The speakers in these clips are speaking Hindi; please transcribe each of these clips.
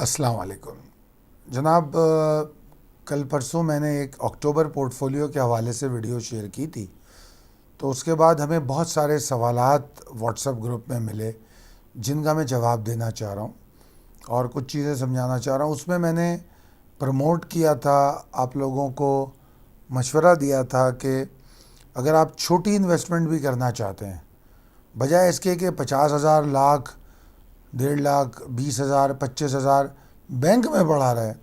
अस्सलाम वालेकुम जनाब। कल परसों मैंने एक अक्टूबर पोर्टफोलियो के हवाले से वीडियो शेयर की थी, तो उसके बाद हमें बहुत सारे सवालात व्हाट्सएप ग्रुप में मिले जिनका मैं जवाब देना चाह रहा हूँ और कुछ चीज़ें समझाना चाह रहा हूँ। उसमें मैंने प्रमोट किया था, आप लोगों को मशवरा दिया था कि अगर आप छोटी इन्वेस्टमेंट भी करना चाहते हैं, बजाय इसके कि 50,000, लाख, 1.5 लाख, 20,000, 25,000 बैंक में बढ़ा रहे,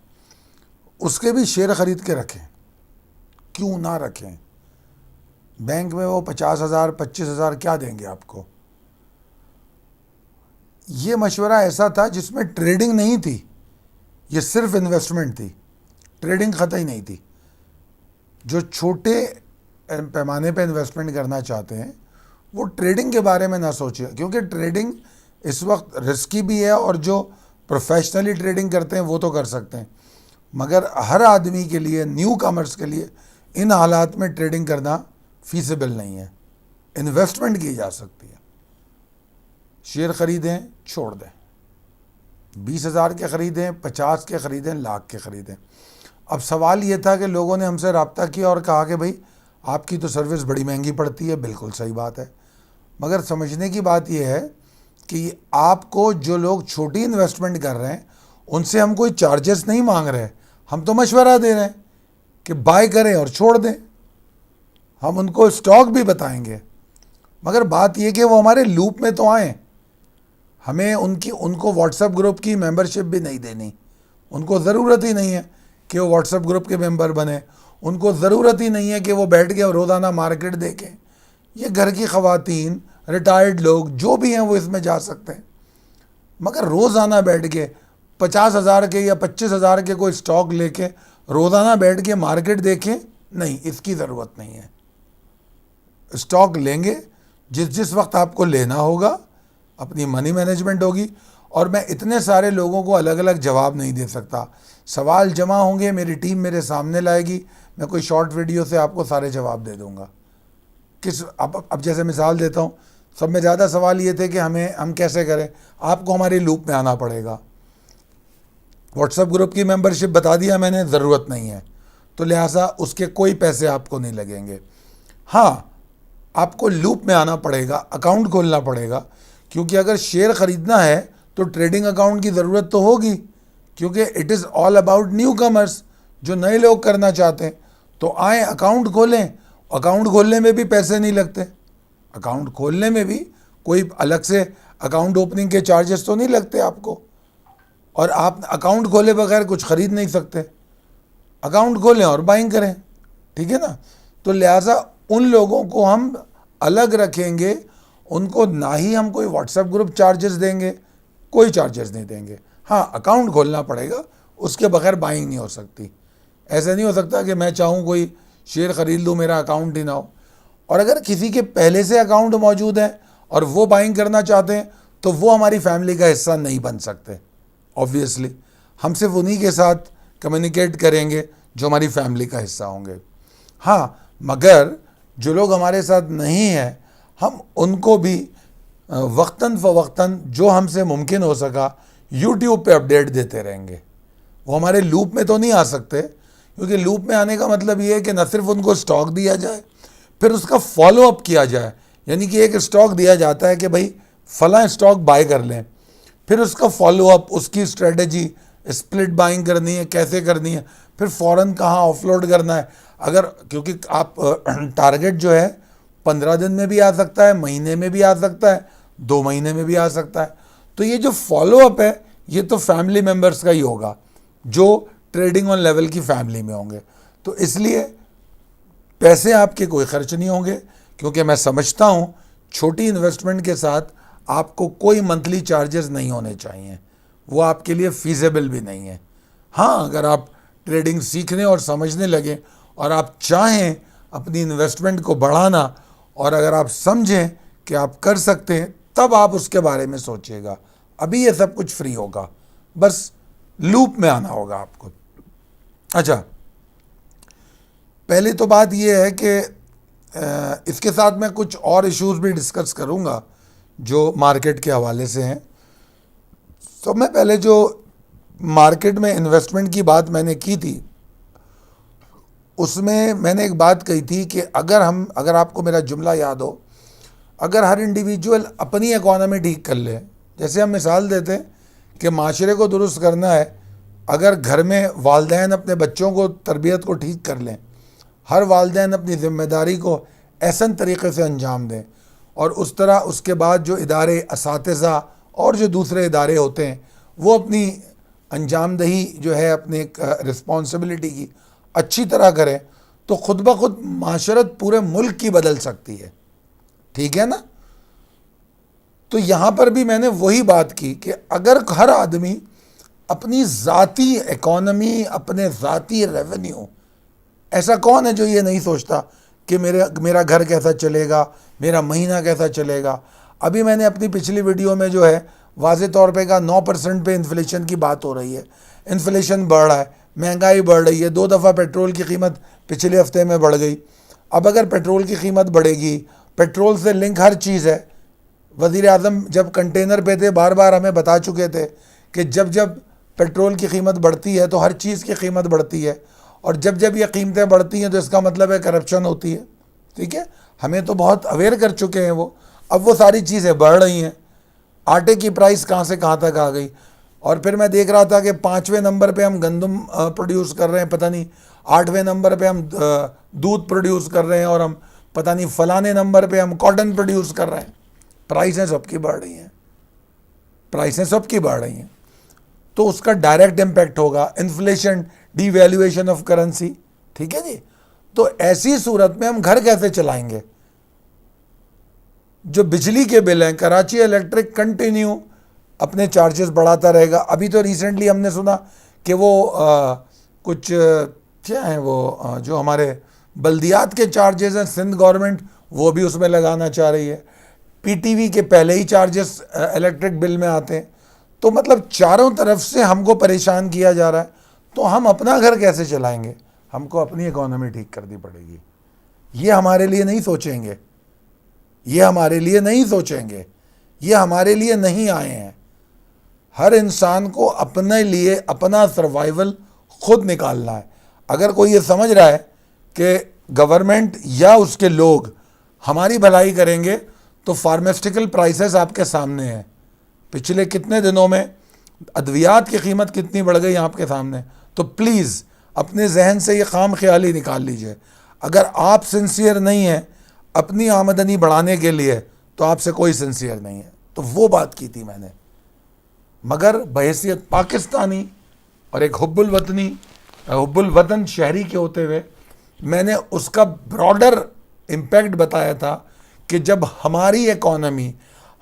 उसके भी शेयर ख़रीद के रखें। क्यों ना रखें? बैंक में वो 50,000, 25,000 क्या देंगे आपको? ये मशवरा ऐसा था जिसमें ट्रेडिंग नहीं थी, ये सिर्फ इन्वेस्टमेंट थी, ट्रेडिंग कतई नहीं थी। जो छोटे पैमाने पे इन्वेस्टमेंट करना चाहते हैं वो ट्रेडिंग के बारे में ना सोचिए, क्योंकि ट्रेडिंग इस वक्त रिस्की भी है और जो प्रोफेशनली ट्रेडिंग करते हैं वो तो कर सकते हैं, मगर हर आदमी के लिए, न्यू कमर्स के लिए इन हालात में ट्रेडिंग करना फीसिबल नहीं है। इन्वेस्टमेंट की जा सकती है। शेयर ख़रीदें, छोड़ दें, 20,000 के ख़रीदें, 50 के ख़रीदें, लाख के ख़रीदें। अब सवाल ये था कि लोगों ने हमसे रब्ता किया और कहा कि भाई आपकी तो सर्विस बड़ी महंगी पड़ती है। बिल्कुल सही बात है, मगर समझने की बात यह है कि आपको जो लोग छोटी इन्वेस्टमेंट कर रहे हैं उनसे हम कोई चार्जेस नहीं मांग रहे, हम तो मशवरा दे रहे हैं कि बाय करें और छोड़ दें। हम उनको स्टॉक भी बताएंगे, मगर बात यह कि वो हमारे लूप में तो आएँ। हमें उनको व्हाट्सएप ग्रुप की मेंबरशिप भी नहीं देनी, उनको ज़रूरत ही नहीं है कि वो व्हाट्सएप ग्रुप के मेंबर बने, उनको ज़रूरत ही नहीं है कि वो बैठ के रोज़ाना मार्केट देखें। ये घर की ख़वातीन, रिटायर्ड लोग जो भी हैं वो इसमें जा सकते हैं, मगर रोज़ाना बैठ के 50,000 के या 25,000 के कोई स्टॉक लेके रोज़ाना बैठ के मार्केट देखें, नहीं, इसकी ज़रूरत नहीं है। स्टॉक लेंगे जिस जिस वक्त आपको लेना होगा, अपनी मनी मैनेजमेंट होगी। और मैं इतने सारे लोगों को अलग अलग जवाब नहीं दे सकता। सवाल जमा होंगे, मेरी टीम मेरे सामने लाएगी, मैं कोई शॉर्ट वीडियो से आपको सारे जवाब दे दूंगा। अब जैसे मिसाल देता हूँ, सब में ज़्यादा सवाल ये थे कि हम कैसे करें। आपको हमारे लूप में आना पड़ेगा। व्हाट्सएप ग्रुप की मेंबरशिप बता दिया मैंने, ज़रूरत नहीं है, तो लिहाजा उसके कोई पैसे आपको नहीं लगेंगे। हाँ, आपको लूप में आना पड़ेगा, अकाउंट खोलना पड़ेगा, क्योंकि अगर शेयर ख़रीदना है तो ट्रेडिंग अकाउंट की ज़रूरत तो होगी, क्योंकि it is all about new commerce, जो नए लोग करना चाहते हैं। तो आए, अकाउंट खोलें। अकाउंट खोलने में भी पैसे नहीं लगते, अकाउंट खोलने में भी कोई अलग से अकाउंट ओपनिंग के चार्जेस तो नहीं लगते आपको, और आप अकाउंट खोले बगैर कुछ ख़रीद नहीं सकते। अकाउंट खोलें और बाइंग करें, ठीक है ना। तो लिहाजा उन लोगों को हम अलग रखेंगे, उनको ना ही हम कोई व्हाट्सएप ग्रुप चार्जेस देंगे, कोई चार्जेस नहीं देंगे। हाँ, अकाउंट खोलना पड़ेगा, उसके बगैर बाइंग नहीं हो सकती। ऐसा नहीं हो सकता कि मैं चाहूँ कोई शेयर ख़रीद लूँ, मेरा अकाउंट ही ना हो। और अगर किसी के पहले से अकाउंट मौजूद है और वो बाइंग करना चाहते हैं तो वो हमारी फैमिली का हिस्सा नहीं बन सकते। ऑब्वियसली हम सिर्फ उन्हीं के साथ कम्युनिकेट करेंगे जो हमारी फैमिली का हिस्सा होंगे। हाँ, मगर जो लोग हमारे साथ नहीं हैं, हम उनको भी वक्तन फ़वक्तन जो हमसे मुमकिन हो सका यूट्यूब पे अपडेट देते रहेंगे। वो हमारे लूप में तो नहीं आ सकते, क्योंकि लूप में आने का मतलब ये है कि न सिर्फ उनको स्टॉक दिया जाए, फिर उसका फॉलो अप किया जाए। यानी कि एक स्टॉक दिया जाता है कि भाई फलां स्टॉक बाय कर लें, फिर उसका फॉलो अप, उसकी स्ट्रेटजी, स्प्लिट बाइंग करनी है, कैसे करनी है, फिर फ़ौरन कहाँ ऑफलोड करना है। अगर, क्योंकि आप टारगेट जो है 15 दिन में भी आ सकता है, महीने में भी आ सकता है, 2 महीने में भी आ सकता है। तो ये जो फॉलो अप है ये तो फैमिली मेम्बर्स का ही होगा जो ट्रेडिंग ऑन लेवल की फैमिली में होंगे। तो इसलिए पैसे आपके कोई खर्च नहीं होंगे, क्योंकि मैं समझता हूँ छोटी इन्वेस्टमेंट के साथ आपको कोई मंथली चार्जेस नहीं होने चाहिए, वो आपके लिए फीजेबल भी नहीं है। हाँ, अगर आप ट्रेडिंग सीखने और समझने लगे और आप चाहें अपनी इन्वेस्टमेंट को बढ़ाना, और अगर आप समझें कि आप कर सकते हैं, तब आप उसके बारे में सोचिएगा। अभी ये सब कुछ फ्री होगा, बस लूप में आना होगा आपको। अच्छा, पहली तो बात यह है कि इसके साथ मैं कुछ और इश्यूज भी डिस्कस करूंगा जो मार्केट के हवाले से हैं। तो मैं पहले जो मार्केट में इन्वेस्टमेंट की बात मैंने की थी, उसमें मैंने एक बात कही थी कि अगर आपको मेरा जुमला याद हो, अगर हर इंडिविजुअल अपनी इकॉनमी ठीक कर ले, जैसे हम मिसाल देते हैं कि माशरे को दुरुस्त करना है, अगर घर में वालदैन अपने बच्चों को तरबियत को ठीक कर लें, हर वालदैन अपनी ज़िम्मेदारी को ऐसन तरीक़े से अंजाम दें, और उस तरह उसके बाद जो इदारे, असातिज़ा और जो दूसरे इदारे होते हैं वो अपनी अंजामदही जो है अपने रिस्पॉन्सिबिलिटी की अच्छी तरह करें, तो ख़ुद ब खुद माशरत पूरे मुल्क की बदल सकती है। ठीक है ना? तो यहाँ पर भी मैंने वही बात की कि अगर हर आदमी अपनी ज़ाती इकॉनमी, अपने ज़ाती रेवेन्यू, ऐसा कौन है जो ये नहीं सोचता कि मेरा घर कैसा चलेगा, मेरा महीना कैसा चलेगा। अभी मैंने अपनी पिछली वीडियो में जो है वाज़े तौर पे कहा 9% पे इन्फ्लेशन की बात हो रही है, इन्फ्लेशन बढ़ रहा है, महंगाई बढ़ रही है, 2 दफ़ा पेट्रोल की कीमत पिछले हफ्ते में बढ़ गई। अब अगर पेट्रोल की कीमत बढ़ेगी, पेट्रोल से लिंक हर चीज़ है। वज़ीर आज़म जब कंटेनर पे थे बार बार हमें बता चुके थे कि जब जब पेट्रोल की कीमत बढ़ती है तो हर चीज़ की कीमत बढ़ती है, और जब जब ये कीमतें बढ़ती हैं तो इसका मतलब है करप्शन होती है। ठीक है, हमें तो बहुत अवेयर कर चुके हैं वो। अब वो सारी चीज़ें बढ़ रही हैं, आटे की प्राइस कहाँ से कहाँ तक आ गई। और फिर मैं देख रहा था कि 5वें नंबर पे हम गंदम प्रोड्यूस कर रहे हैं, पता नहीं 8वें नंबर पे हम दूध प्रोड्यूस कर रहे हैं, और हम पता नहीं फलाने नंबर पे हम कॉटन प्रोड्यूस कर रहे हैं। प्राइसें सबकी बढ़ रही हैं, प्राइसें सबकी बढ़ रही हैं, तो उसका डायरेक्ट इम्पैक्ट होगा इन्फ्लेशन, डीवैल्यूएशन ऑफ करेंसी। ठीक है जी। तो ऐसी सूरत में हम घर कैसे चलाएंगे? जो बिजली के बिल हैं, कराची इलेक्ट्रिक कंटिन्यू अपने चार्जेस बढ़ाता रहेगा। अभी तो रिसेंटली हमने सुना कि वो कुछ क्या है वो जो हमारे बल्दियात के चार्जेस हैं, सिंध गवर्नमेंट वो भी उसमें लगाना चाह रही है। पीटीवी के पहले ही चार्जेस इलेक्ट्रिक बिल में आते हैं। तो मतलब चारों तरफ से हमको परेशान किया जा रहा है। तो हम अपना घर कैसे चलाएंगे? हमको अपनी इकॉनमी ठीक करनी पड़ेगी। ये हमारे लिए नहीं सोचेंगे, ये हमारे लिए नहीं सोचेंगे, ये हमारे लिए नहीं आए हैं। हर इंसान को अपने लिए अपना सर्वाइवल खुद निकालना है। अगर कोई ये समझ रहा है कि गवर्नमेंट या उसके लोग हमारी भलाई करेंगे, तो फार्मास्यूटिकल प्राइसेस आपके सामने हैं। पिछले कितने दिनों में अद्वियात की कीमत कितनी बढ़ गई आपके सामने। तो प्लीज़ अपने जहन से ये खाम ख्याली निकाल लीजिए। अगर आप सिंसियर नहीं हैं अपनी आमदनी बढ़ाने के लिए, तो आपसे कोई सिंसियर नहीं है। तो वो बात की थी मैंने, मगर बहैसियत पाकिस्तानी और एक हुब्बुल वतन शहरी के होते हुए मैंने उसका ब्रॉडर इम्पैक्ट बताया था कि जब हमारी इकॉनमी,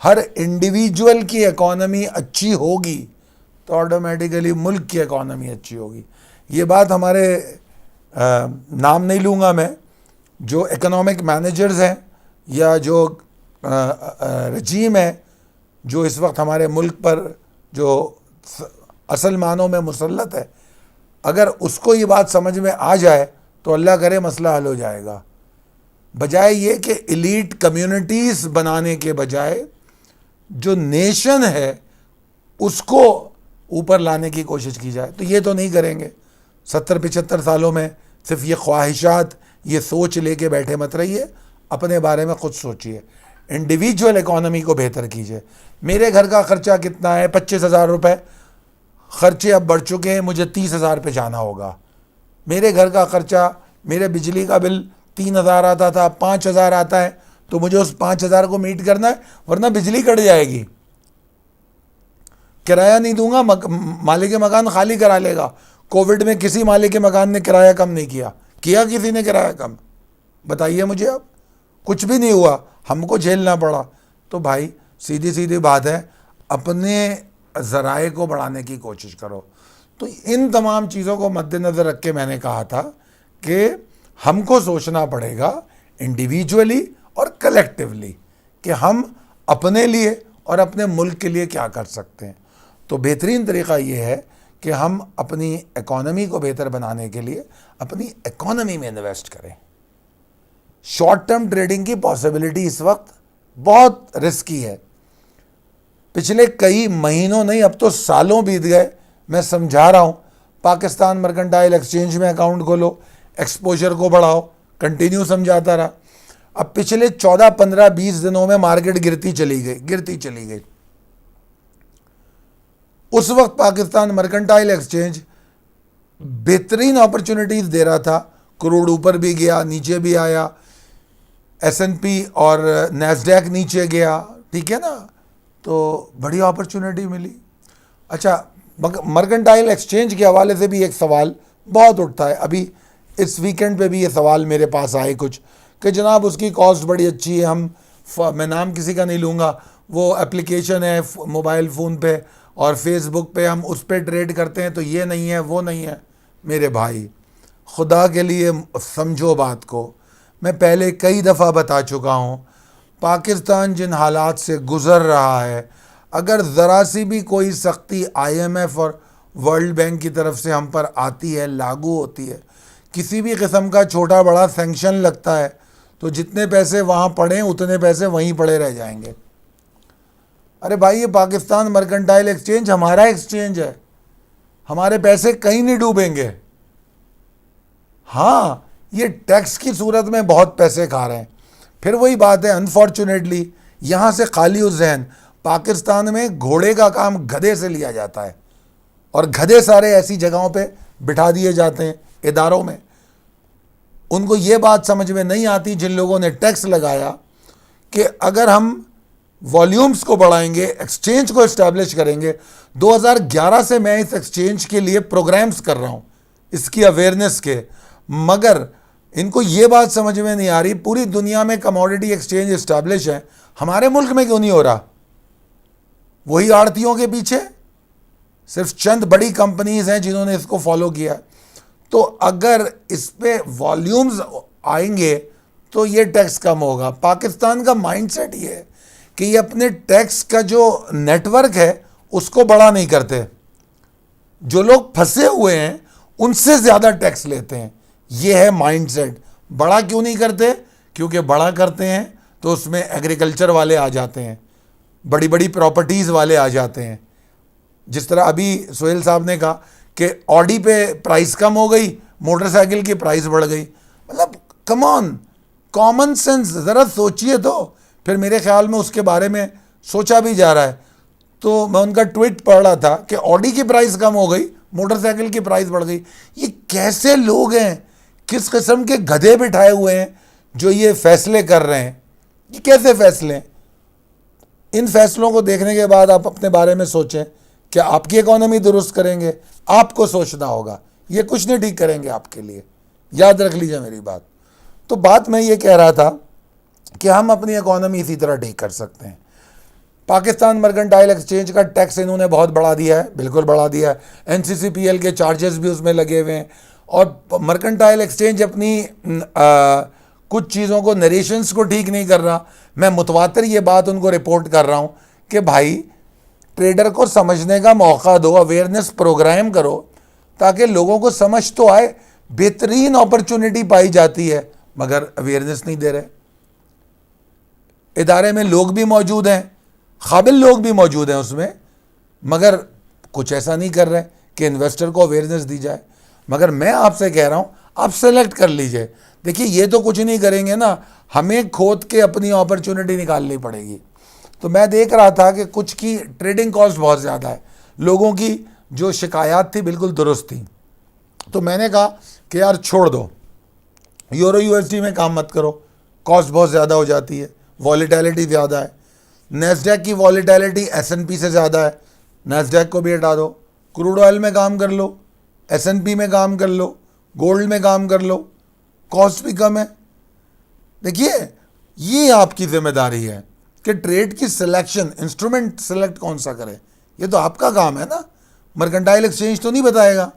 हर इंडिविजुअल की इकॉनमी अच्छी होगी तो ऑटोमेटिकली मुल्क की इकॉनमी अच्छी होगी। ये बात हमारे नाम नहीं लूँगा मैं, जो इकोनॉमिक मैनेजर्स हैं या जो रजीम है जो इस वक्त हमारे मुल्क पर जो असल मानों में मुसल्लत है, अगर उसको ये बात समझ में आ जाए तो अल्लाह करे मसला हल हो जाएगा। बजाय ये कि एलीट कम्युनिटीज़ बनाने के बजाय जो नेशन है उसको ऊपर लाने की कोशिश की जाए। तो ये तो नहीं करेंगे। 70-75 सालों में सिर्फ ये ख्वाहिशात, ये सोच लेके बैठे मत रहिए, अपने बारे में खुद सोचिए, इंडिविजुअल इकॉनमी को बेहतर कीजिए। मेरे घर का ख़र्चा कितना है? 25,000 रुपये। ख़र्चे अब बढ़ चुके हैं, मुझे 30,000 पे जाना होगा। मेरे घर का ख़र्चा, मेरे बिजली का बिल 3,000 आता था, 5,000 आता है, तो मुझे उस 5,000 को मीट करना है, वरना बिजली कट जाएगी। किराया नहीं दूंगा, मालिक मकान खाली करा लेगा। कोविड में किसी मालिक मकान ने किराया कम नहीं किया किसी ने किराया कम? बताइए मुझे। अब कुछ भी नहीं हुआ, हमको झेलना पड़ा। तो भाई सीधी सीधी बात है, अपने ज़राए को बढ़ाने की कोशिश करो। तो इन तमाम चीज़ों को मद्देनज़र रख के मैंने कहा था कि हमको सोचना पड़ेगा इंडिविजुअली और कलेक्टिवली कि हम अपने लिए और अपने मुल्क के लिए क्या कर सकते हैं। तो बेहतरीन तरीक़ा ये है कि हम अपनी इकॉनमी को बेहतर बनाने के लिए अपनी इकॉनमी में इन्वेस्ट करें। शॉर्ट टर्म ट्रेडिंग की पॉसिबिलिटी इस वक्त बहुत रिस्की है। पिछले कई महीनों नहीं, अब तो सालों बीत गए, मैं समझा रहा हूँ, पाकिस्तान मर्केंटाइल एक्सचेंज में अकाउंट खोलो, एक्सपोजर को बढ़ाओ, कंटिन्यू समझाता रहा। अब पिछले 14, 15, 20 दिनों में मार्केट गिरती चली गई। उस वक्त पाकिस्तान मर्केंटाइल एक्सचेंज बेहतरीन अपॉर्चुनिटीज दे रहा था, क्रूड ऊपर भी गया, नीचे भी आया, S&P और नैस्डैक नीचे गया, ठीक है ना, तो बड़ी अपॉर्चुनिटी मिली। अच्छा, मर्केंटाइल एक्सचेंज के हवाले से भी एक सवाल बहुत उठता है, अभी इस वीकेंड पे भी ये सवाल मेरे पास आए कुछ, कि जनाब उसकी कॉस्ट बड़ी अच्छी है, मैं नाम किसी का नहीं लूँगा, वो एप्लीकेशन है मोबाइल फ़ोन पे और फेसबुक पे, हम उस पर ट्रेड करते हैं तो ये नहीं है वो नहीं है। मेरे भाई, खुदा के लिए समझो बात को, मैं पहले कई दफ़ा बता चुका हूँ, पाकिस्तान जिन हालात से गुज़र रहा है, अगर ज़रा सी भी कोई सख्ती IMF और वर्ल्ड बैंक की तरफ से हम पर आती है, लागू होती है, किसी भी किस्म का छोटा बड़ा सैंक्शन लगता है, तो जितने पैसे वहाँ पड़े उतने पैसे वहीं पड़े रह जाएंगे। अरे भाई, ये पाकिस्तान मर्केंटाइल एक्सचेंज हमारा एक्सचेंज है, हमारे पैसे कहीं नहीं डूबेंगे। हाँ, ये टैक्स की सूरत में बहुत पैसे खा रहे हैं। फिर वही बात है, अनफॉर्चुनेटली यहाँ से खाली उस जहन, पाकिस्तान में घोड़े का काम गधे से लिया जाता है और गधे सारे ऐसी जगहों पे बिठा दिए जाते हैं इदारों में। उनको ये बात समझ में नहीं आती, जिन लोगों ने टैक्स लगाया, कि अगर हम वॉल्यूम्स को बढ़ाएंगे, एक्सचेंज को इस्टेब्लिश करेंगे। 2011 से मैं इस एक्सचेंज के लिए प्रोग्राम्स कर रहा हूँ, इसकी अवेयरनेस के, मगर इनको ये बात समझ में नहीं आ रही, पूरी दुनिया में कमोडिटी एक्सचेंज इस्टेब्लिश है, हमारे मुल्क में क्यों नहीं हो रहा? वही आड़तियों के पीछे, सिर्फ चंद बड़ी कंपनीज हैं जिन्होंने इसको फॉलो किया। तो अगर इस पे वॉल्यूम्स आएंगे तो ये टैक्स कम होगा। पाकिस्तान का माइंडसेट ये है कि ये अपने टैक्स का जो नेटवर्क है उसको बड़ा नहीं करते, जो लोग फंसे हुए हैं उनसे ज़्यादा टैक्स लेते हैं। ये है माइंडसेट। बड़ा क्यों नहीं करते? क्योंकि बड़ा करते हैं तो उसमें एग्रीकल्चर वाले आ जाते हैं, बड़ी बड़ी प्रॉपर्टीज़ वाले आ जाते हैं। जिस तरह अभी सोहेल साहब ने कहा कि ऑडी पे प्राइस कम हो गई, मोटरसाइकिल की प्राइस बढ़ गई। मतलब कम ऑन, कॉमन सेंस, ज़रा सोचिए तो। फिर मेरे ख्याल में उसके बारे में सोचा भी जा रहा है। तो मैं उनका ट्वीट पढ़ रहा था कि ऑडी की प्राइस कम हो गई, मोटरसाइकिल की प्राइस बढ़ गई। ये कैसे लोग हैं, किस किस्म के गधे बिठाए हुए हैं जो ये फैसले कर रहे हैं? ये कैसे फैसले हैं? इन फैसलों को देखने के बाद आप अपने बारे में सोचें, क्या आपकी इकोनॉमी दुरुस्त करेंगे? आपको सोचना होगा, ये कुछ नहीं ठीक करेंगे आपके लिए, याद रख लीजिए मेरी बात। तो बात मैं ये कह रहा था कि हम अपनी इकोनॉमी इसी तरह ठीक कर सकते हैं। पाकिस्तान मर्केंटाइल एक्सचेंज का टैक्स इन्होंने बहुत बढ़ा दिया है, बिल्कुल बढ़ा दिया है। NCCPL के चार्जेस भी उसमें लगे हुए हैं। और मर्केंटाइल एक्सचेंज अपनी कुछ चीज़ों को, नरेशंस को ठीक नहीं कर रहा। मैं मुतवातिर ये बात उनको रिपोर्ट कर रहा हूँ कि भाई, ट्रेडर को समझने का मौका दो, अवेयरनेस प्रोग्राम करो, ताकि लोगों को समझ तो आए। बेहतरीन अपॉर्चुनिटी पाई जाती है मगर अवेयरनेस नहीं दे रहे। इदारे में लोग भी मौजूद हैं, काबिल लोग भी मौजूद हैं उसमें, मगर कुछ ऐसा नहीं कर रहे कि इन्वेस्टर को अवेयरनेस दी जाए। मगर मैं आपसे कह रहा हूँ, आप सेलेक्ट कर लीजिए। देखिए, ये तो कुछ नहीं करेंगे ना, हमें खोद के अपनी अपॉर्चुनिटी निकालनी पड़ेगी। तो मैं देख रहा था कि कुछ की ट्रेडिंग कॉस्ट बहुत ज़्यादा है, लोगों की जो शिकायत थी बिल्कुल दुरुस्त थी। तो मैंने कहा कि यार छोड़ दो, यूरो USD में काम मत करो, कॉस्ट बहुत ज़्यादा हो जाती है, वॉलेटिलिटी ज़्यादा है। नैस्डैक की वॉलेटिलिटी S&P से ज़्यादा है, नैस्डैक को भी हटा दो। क्रूड ऑयल में काम कर लो, S&P में काम कर लो, गोल्ड में काम कर लो, कॉस्ट भी कम है। देखिए, ये आपकी जिम्मेदारी है कि ट्रेड की सिलेक्शन, इंस्ट्रूमेंट सेलेक्ट कौन सा करें, ये तो आपका काम है ना। मर्केंटाइल एक्सचेंज तो नहीं बताएगा।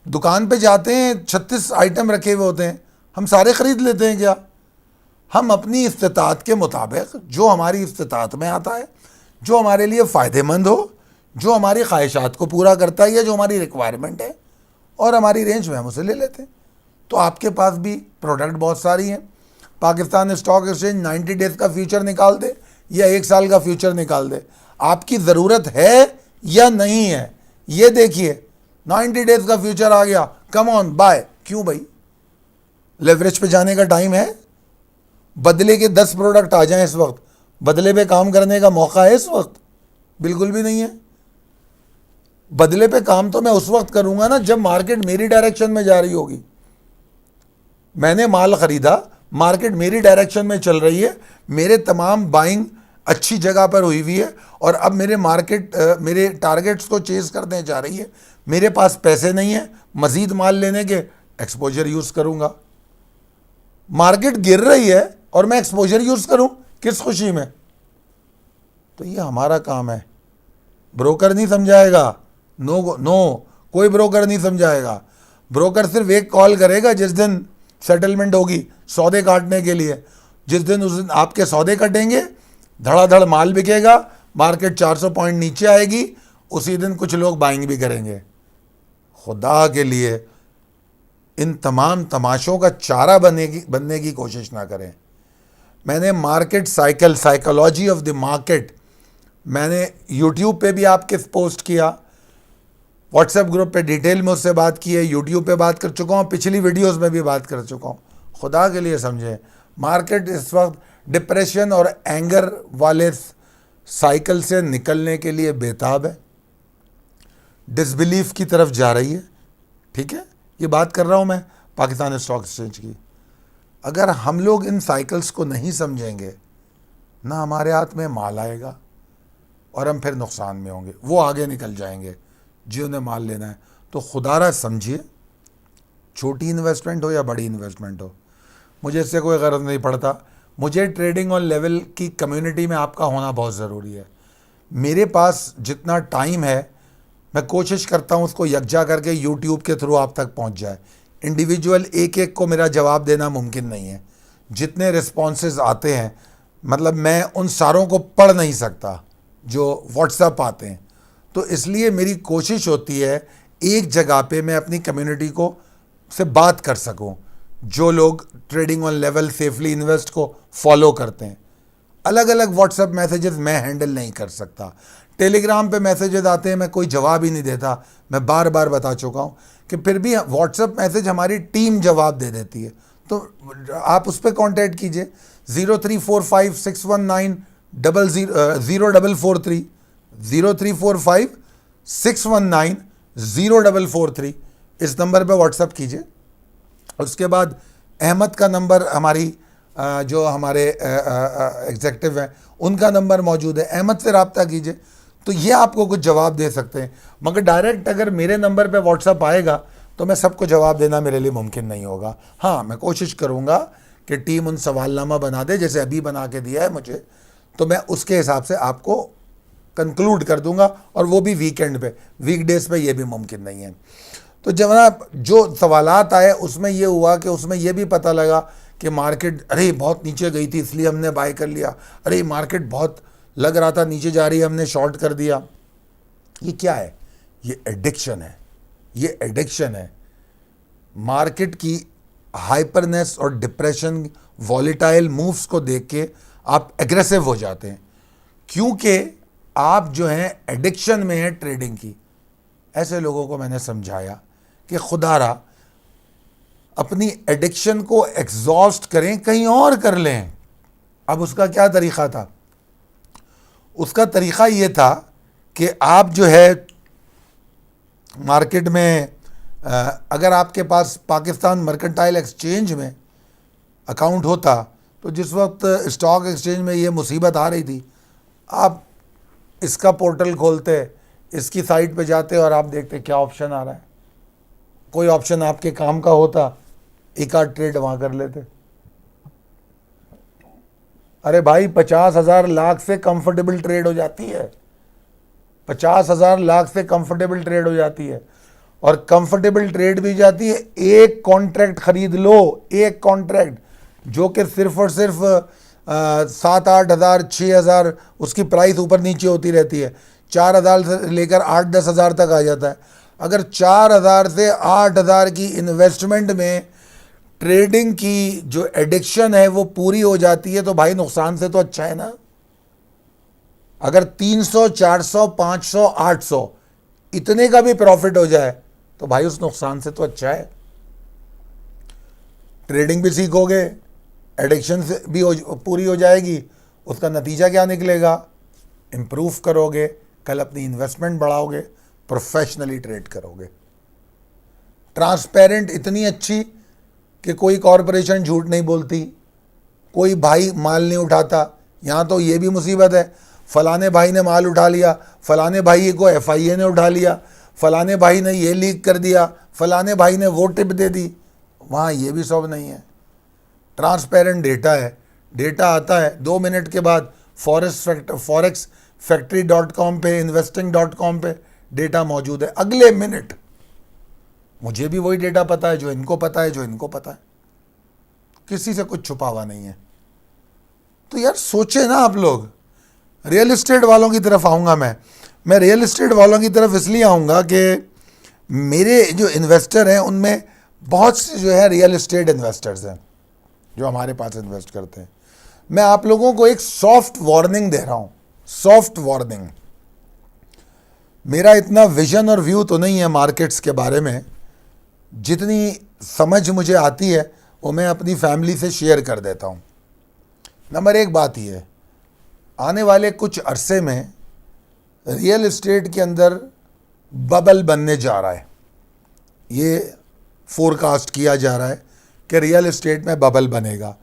दुकान पे जाते हैं, 36 आइटम रखे हुए होते हैं, हम सारे ख़रीद लेते हैं क्या? हम अपनी इस्तिताअत के मुताबिक, जो हमारी इस्तिताअत में आता है, जो हमारे लिए फ़ायदेमंद हो, जो हमारी ख्वाहिशात को पूरा करता है या जो हमारी रिक्वायरमेंट है और हमारी रेंज में, हम उसे ले लेते हैं। तो आपके पास भी प्रोडक्ट बहुत सारी हैं। पाकिस्तान स्टॉक एक्सचेंज 90 डेज़ का फ्यूचर निकाल दे या 1 साल का फ्यूचर निकाल दे, आपकी ज़रूरत है या नहीं है, ये देखिए 90 डेज का फ्यूचर आ गया, कम ऑन बाय। क्यों भाई? लेवरेज पे जाने का टाइम है? बदले के 10 प्रोडक्ट आ जाएं इस वक्त, बदले पे काम करने का मौका है इस वक्त? बिल्कुल भी नहीं है। बदले पे काम तो मैं उस वक्त करूंगा ना जब मार्केट मेरी डायरेक्शन में जा रही होगी। मैंने माल खरीदा, मार्केट मेरी डायरेक्शन में चल रही है, मेरे तमाम बाइंग अच्छी जगह पर हुई हुई है और अब मेरे टारगेट्स को चेज करने जा रही है, मेरे पास पैसे नहीं है मजीद माल लेने के, एक्सपोजर यूज करूंगा। मार्केट गिर रही है और मैं एक्सपोजर यूज करूं किस खुशी में? तो ये हमारा काम है, ब्रोकर नहीं समझाएगा। नो नो, कोई ब्रोकर नहीं समझाएगा। ब्रोकर सिर्फ एक कॉल करेगा जिस दिन सेटलमेंट होगी सौदे काटने के लिए। जिस दिन उस दिन आपके सौदे कटेंगे, धड़ाधड़ माल बिकेगा, मार्केट 400 पॉइंट नीचे आएगी, उसी दिन कुछ लोग बाइंग भी करेंगे। खुदा के लिए इन तमाम तमाशों का चारा बनने की कोशिश ना करें। मैंने market psychology of the market मैंने यूट्यूब पे भी आपके पोस्ट किया, व्हाट्सएप ग्रुप पे डिटेल में उससे बात की है, यूट्यूब पे बात कर चुका हूँ, पिछली वीडियोस में भी बात कर चुका हूँ। खुदा के लिए समझें, मार्केट इस वक्त डिप्रेशन और एंगर वाले साइकिल से निकलने के लिए बेताब है, डिसबिलीफ की तरफ जा रही है। ठीक है, ये बात कर रहा हूँ मैं पाकिस्तान स्टॉक एक्सचेंज की। अगर हम लोग इन साइकिल्स को नहीं समझेंगे ना, हमारे हाथ में माल आएगा और हम फिर नुकसान में होंगे, वो आगे निकल जाएंगे जिन्हें माल लेना है। तो खुदारा समझिए, छोटी इन्वेस्टमेंट हो या बड़ी इन्वेस्टमेंट हो, मुझे इससे कोई गरज नहीं पड़ता। मुझे ट्रेडिंग ऑन लेवल की कम्युनिटी में आपका होना बहुत ज़रूरी है। मेरे पास जितना टाइम है मैं कोशिश करता हूँ उसको यकजा करके यूट्यूब के थ्रू आप तक पहुँच जाए। इंडिविजुअल एक एक को मेरा जवाब देना मुमकिन नहीं है। जितने रिस्पॉन्सेज आते हैं, मतलब मैं उन सारों को पढ़ नहीं सकता जो व्हाट्सएप आते हैं, तो इसलिए मेरी कोशिश होती है एक जगह पे मैं अपनी कम्युनिटी को से बात कर सकूं, जो लोग trading on level safely invest को फॉलो करते हैं। अलग अलग व्हाट्सएप मैसेजेस मैं हैंडल नहीं कर सकता। टेलीग्राम पे मैसेजेस आते हैं, मैं कोई जवाब ही नहीं देता। मैं बार बार बता चुका हूँ कि फिर भी व्हाट्सएप मैसेज हमारी टीम जवाब दे देती है, तो आप उस पर कॉन्टैक्ट कीजिए 034561900443 034561900443 इस नंबर पे व्हाट्सएप कीजिए। उसके बाद अहमद का नंबर, हमारी जो हमारे एग्जेक्टिव हैं उनका नंबर मौजूद है, अहमद से रब्ता कीजिए, तो ये आपको कुछ जवाब दे सकते हैं। मगर डायरेक्ट अगर मेरे नंबर पे व्हाट्सएप आएगा तो मैं सबको जवाब देना मेरे लिए मुमकिन नहीं होगा। हाँ, मैं कोशिश करूँगा कि टीम उन सवालनामा बना दे जैसे अभी बना के दिया है मुझे, तो मैं उसके हिसाब से आपको कंक्लूड कर दूंगा, और वो भी वीकेंड पे, वीकडेज पे ये भी मुमकिन नहीं है। तो जनाब जो सवालात आए उसमें ये हुआ कि उसमें ये भी पता लगा कि मार्केट अरे बहुत नीचे गई थी इसलिए हमने बाय कर लिया, अरे मार्केट बहुत लग रहा था नीचे जा रही है हमने शॉर्ट कर दिया। ये क्या है? ये एडिक्शन है, ये एडिक्शन है। मार्केट की हाइपरनेस और डिप्रेशन, वॉलेटाइल मूव्स को देख के आप एग्रेसिव हो जाते हैं, क्योंकि आप जो हैं एडिक्शन में हैं ट्रेडिंग की। ऐसे लोगों को मैंने समझाया कि खुदारा अपनी एडिक्शन को एग्जॉस्ट करें, कहीं और कर लें। अब उसका क्या तरीक़ा था? उसका तरीक़ा ये था कि आप जो है मार्केट में अगर आपके पास पाकिस्तान मर्केंटाइल एक्सचेंज में अकाउंट होता, तो जिस वक्त स्टॉक एक्सचेंज में ये मुसीबत आ रही थी, आप इसका पोर्टल खोलते, इसकी साइट पे जाते और आप देखते क्या ऑप्शन आ रहा है। कोई ऑप्शन आपके काम का होता, एक आध ट्रेड वहाँ कर लेते। अरे भाई 50,000 लाख से कंफर्टेबल ट्रेड हो जाती है, 50,000 लाख से कंफर्टेबल ट्रेड हो जाती है, और कंफर्टेबल ट्रेड भी जाती है। एक कॉन्ट्रैक्ट खरीद लो, एक कॉन्ट्रैक्ट जो कि सिर्फ और सिर्फ 7-8 हज़ार 6 हज़ार उसकी प्राइस ऊपर नीचे होती रहती है, 4,000 से लेकर 8-10 हज़ार तक आ जाता है। अगर 4,000 से 8,000 की इन्वेस्टमेंट में ट्रेडिंग की जो एडिक्शन है वो पूरी हो जाती है, तो भाई नुकसान से तो अच्छा है ना। अगर 300, 400, 500, 800 इतने का भी प्रॉफिट हो जाए तो भाई उस नुकसान से तो अच्छा है। ट्रेडिंग भी सीखोगे, एडिक्शन से भी पूरी हो जाएगी, उसका नतीजा क्या निकलेगा, इम्प्रूव करोगे, कल अपनी इन्वेस्टमेंट बढ़ाओगे, प्रोफेशनली ट्रेड करोगे। ट्रांसपेरेंट इतनी अच्छी कि कोई कॉरपोरेशन झूठ नहीं बोलती, कोई भाई माल नहीं उठाता। यहाँ तो ये भी मुसीबत है, फलाने भाई ने माल उठा लिया, फलाने भाई को FIA ने उठा लिया, फलाने भाई ने ये लीक कर दिया, फलाने भाई ने वो टिप दे दी। वहाँ ये भी सब नहीं है। ट्रांसपेरेंट डेटा है, डेटा आता है 2 मिनट के बाद forex-factory.com पे, investing.com पे डेटा मौजूद है। अगले मिनट मुझे भी वही डेटा पता है जो इनको पता है, जो इनको पता है, किसी से कुछ छुपा हुआ नहीं है। तो यार सोचे ना आप लोग। रियल एस्टेट वालों की तरफ आऊँगा मैं रियल एस्टेट वालों की तरफ इसलिए आऊँगा कि मेरे जो इन्वेस्टर हैं उनमें बहुत से जो है रियल एस्टेट इन्वेस्टर्स हैं जो हमारे पास इन्वेस्ट करते हैं। मैं आप लोगों को एक सॉफ्ट वार्निंग दे रहा हूँ, सॉफ्ट वार्निंग। मेरा इतना विजन और व्यू तो नहीं है मार्केट्स के बारे में, जितनी समझ मुझे आती है वो मैं अपनी फैमिली से शेयर कर देता हूँ। नंबर 1 बात ये है, आने वाले कुछ अरसे में रियल एस्टेट के अंदर बबल बनने जा रहा है। ये फोरकास्ट किया जा रहा है कि रियल एस्टेट में बबल बनेगा,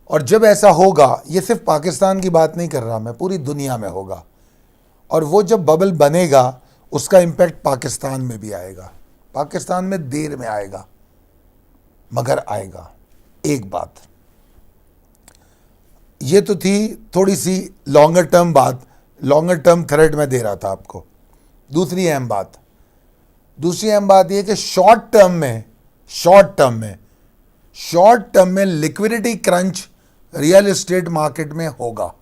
और जब ऐसा होगा, ये सिर्फ पाकिस्तान की बात नहीं कर रहा मैं, पूरी दुनिया में होगा। और वो जब बबल बनेगा उसका इम्पैक्ट पाकिस्तान में भी आएगा। पाकिस्तान में देर में आएगा मगर आएगा। एक बात ये तो थी, थोड़ी सी लॉन्गर टर्म बात, लॉन्गर टर्म थ्रेड में दे रहा था आपको। दूसरी अहम बात ये कि शॉर्ट टर्म में liquidity crunch real estate market में होगा,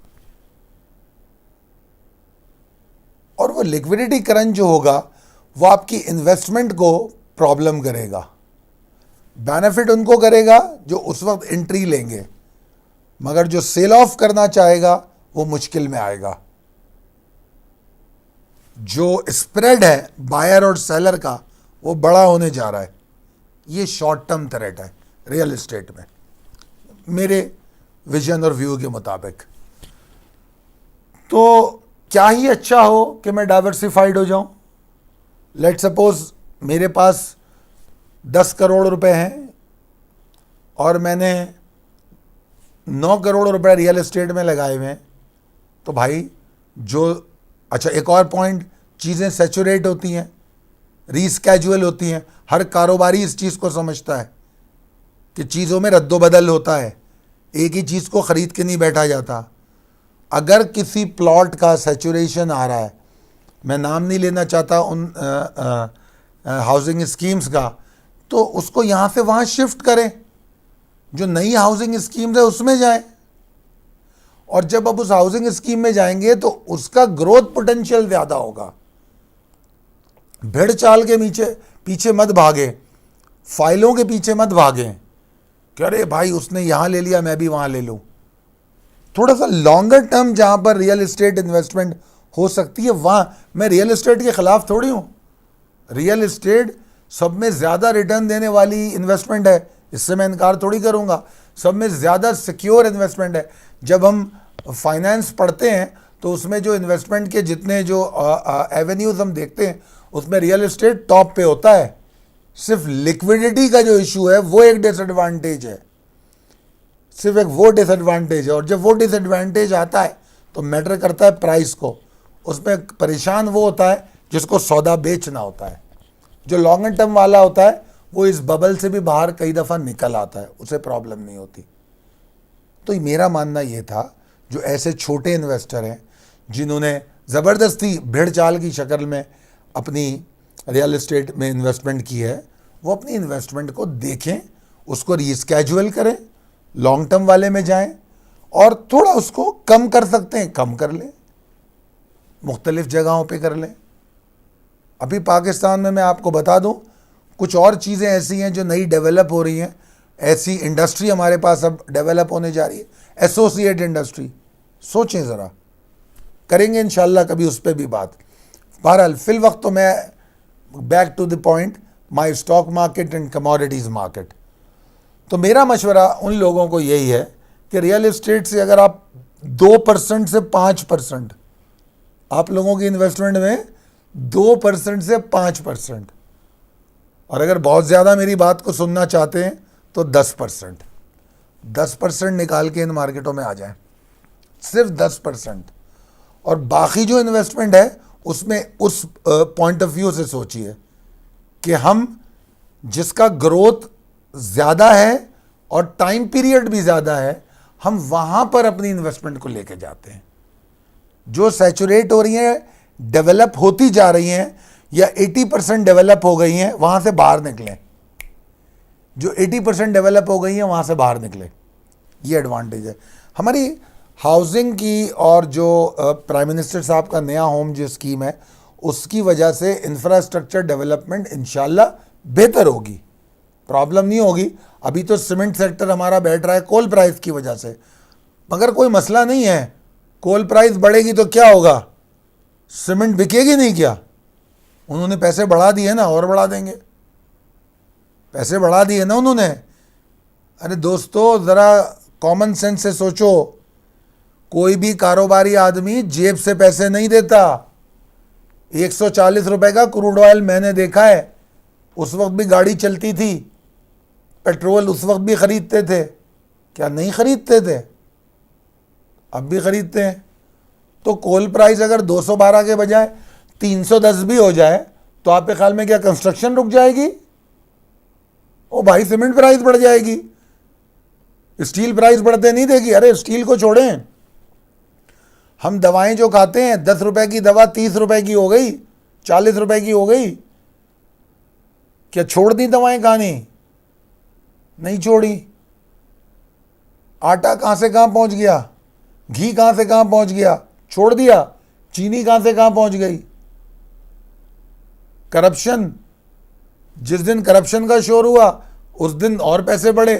और वो लिक्विडिटी क्रंच जो होगा वो आपकी इन्वेस्टमेंट को प्रॉब्लम करेगा। बेनिफिट उनको करेगा जो उस वक्त एंट्री लेंगे, मगर जो सेल ऑफ करना चाहेगा वो मुश्किल में आएगा। जो स्प्रेड है बायर और सेलर का वो बड़ा होने जा रहा है। ये शॉर्ट टर्म थ्रेट है रियल एस्टेट में, मेरे विजन और व्यू के मुताबिक। तो क्या ही अच्छा हो कि मैं डाइवर्सिफाइड हो जाऊं। लेट सपोज मेरे पास 10 करोड़ रुपए हैं और मैंने 9 करोड़ रुपए रियल एस्टेट में लगाए हुए हैं, तो भाई जो अच्छा, एक और पॉइंट, चीज़ें सैचुरेट होती हैं, रीस्केजुअल होती हैं। हर कारोबारी इस चीज़ को समझता है कि चीज़ों में रद्दोबदल होता है, एक ही चीज़ को ख़रीद के नहीं बैठा जाता। अगर किसी प्लॉट का सैचुरेशन आ रहा है, मैं नाम नहीं लेना चाहता उन हाउसिंग स्कीम्स का, तो उसको यहाँ से वहाँ शिफ्ट करें, जो नई हाउसिंग स्कीम्स है उसमें जाएं। और जब अब उस हाउसिंग स्कीम में जाएंगे तो उसका ग्रोथ पोटेंशियल ज़्यादा होगा। भेड़ चाल के पीछे मत भागे, फाइलों के पीछे मत भागें कि अरे भाई उसने यहाँ ले लिया मैं भी वहाँ ले लूँ। थोड़ा सा लॉन्गर टर्म जहाँ पर रियल एस्टेट इन्वेस्टमेंट हो सकती है वहाँ, मैं रियल एस्टेट के ख़िलाफ़ थोड़ी हूँ। रियल एस्टेट सब में ज़्यादा रिटर्न देने वाली इन्वेस्टमेंट है, इससे मैं इनकार थोड़ी करूँगा। सब में ज़्यादा सिक्योर इन्वेस्टमेंट है। जब हम फाइनेंस पढ़ते हैं तो उसमें जो इन्वेस्टमेंट के जितने जो एवेन्यूज़ हम देखते हैं उसमें रियल एस्टेट टॉप पे होता है। सिर्फ लिक्विडिटी का जो इशू है वो एक डिसएडवांटेज है, सिर्फ एक वो डिसएडवांटेज है। और जब वो डिसएडवांटेज आता है तो मैटर करता है प्राइस को। उसमें परेशान वो होता है जिसको सौदा बेचना होता है। जो लॉन्गर टर्म वाला होता है वो इस बबल से भी बाहर कई दफ़ा निकल आता है, उसे प्रॉब्लम नहीं होती। तो मेरा मानना ये था, जो ऐसे छोटे इन्वेस्टर हैं जिन्होंने ज़बरदस्ती भेड़ चाल की शक्ल में अपनी रियल एस्टेट में इन्वेस्टमेंट की है, वो अपनी इन्वेस्टमेंट को देखें, उसको रीस्केजुअल करें, लॉन्ग टर्म वाले में जाएं, और थोड़ा उसको कम कर सकते हैं कम कर लें, मुख्तलिफ जगहों पे कर लें। अभी पाकिस्तान में मैं आपको बता दूं, कुछ और चीज़ें ऐसी हैं जो नई डेवलप हो रही हैं। ऐसी इंडस्ट्री हमारे पास अब डेवलप होने जा रही है, एसोसिएट इंडस्ट्री। सोचें ज़रा, करेंगे इंशाल्लाह कभी उस पर भी बात। बहरहाल फिल वक्त तो मैं back to the point, my stock market and commodities market. तो मेरा मशवरा उन लोगों को यही है कि रियल एस्टेट से अगर आप 2% से 5%, आप लोगों की इन्वेस्टमेंट में 2% से 5%, और अगर बहुत ज़्यादा मेरी बात को सुनना चाहते हैं तो 10% निकाल के इन मार्केटों में आ जाएं, सिर्फ 10%। और बाकी जो इन्वेस्टमेंट है उसमें उस पॉइंट ऑफ व्यू से सोचिए कि हम जिसका ग्रोथ ज़्यादा है और टाइम पीरियड भी ज़्यादा है, हम वहाँ पर अपनी इन्वेस्टमेंट को लेके जाते हैं। जो सैचुरेट हो रही हैं, डेवलप होती जा रही हैं या 80% डेवलप हो गई हैं, वहाँ से बाहर निकलें। जो 80% डेवलप हो गई हैं वहाँ से बाहर निकले, ये एडवांटेज है हमारी हाउसिंग की। और जो प्राइम मिनिस्टर साहब का नया होम जो स्कीम है, उसकी वजह से इंफ्रास्ट्रक्चर डेवलपमेंट इंशाल्लाह बेहतर होगी, प्रॉब्लम नहीं होगी। अभी तो सीमेंट सेक्टर हमारा बैठ रहा है कोल प्राइस की वजह से, मगर कोई मसला नहीं है। कोल प्राइस बढ़ेगी तो क्या होगा, सीमेंट बिकेगी नहीं क्या? उन्होंने पैसे बढ़ा दिए ना, और बढ़ा देंगे, पैसे बढ़ा दिए ना उन्होंने। अरे दोस्तों, ज़रा कॉमन सेंस से सोचो, कोई भी कारोबारी आदमी जेब से पैसे नहीं देता। 140 रुपए का क्रूड ऑयल मैंने देखा है, उस वक्त भी गाड़ी चलती थी, पेट्रोल उस वक्त भी खरीदते थे, क्या नहीं खरीदते थे? अब भी खरीदते हैं। तो कोल प्राइस अगर 212 के बजाय 310 भी हो जाए तो आपके ख्याल में क्या कंस्ट्रक्शन रुक जाएगी? ओ भाई, सीमेंट प्राइस बढ़ जाएगी, स्टील प्राइस बढ़ते नहीं देगी। अरे स्टील को छोड़ें, हम दवाएं जो खाते हैं, 10 रुपए की दवा 30 रुपए की हो गई, 40 रुपए की हो गई। क्या छोड़ दी दवाएं खानी? नहीं छोड़ी। आटा कहां से कहां पहुंच गया, घी कहां से कहां पहुंच गया, छोड़ दिया। चीनी कहां से कहां पहुंच गई। करप्शन, जिस दिन करप्शन का शोर हुआ उस दिन और पैसे बढ़े,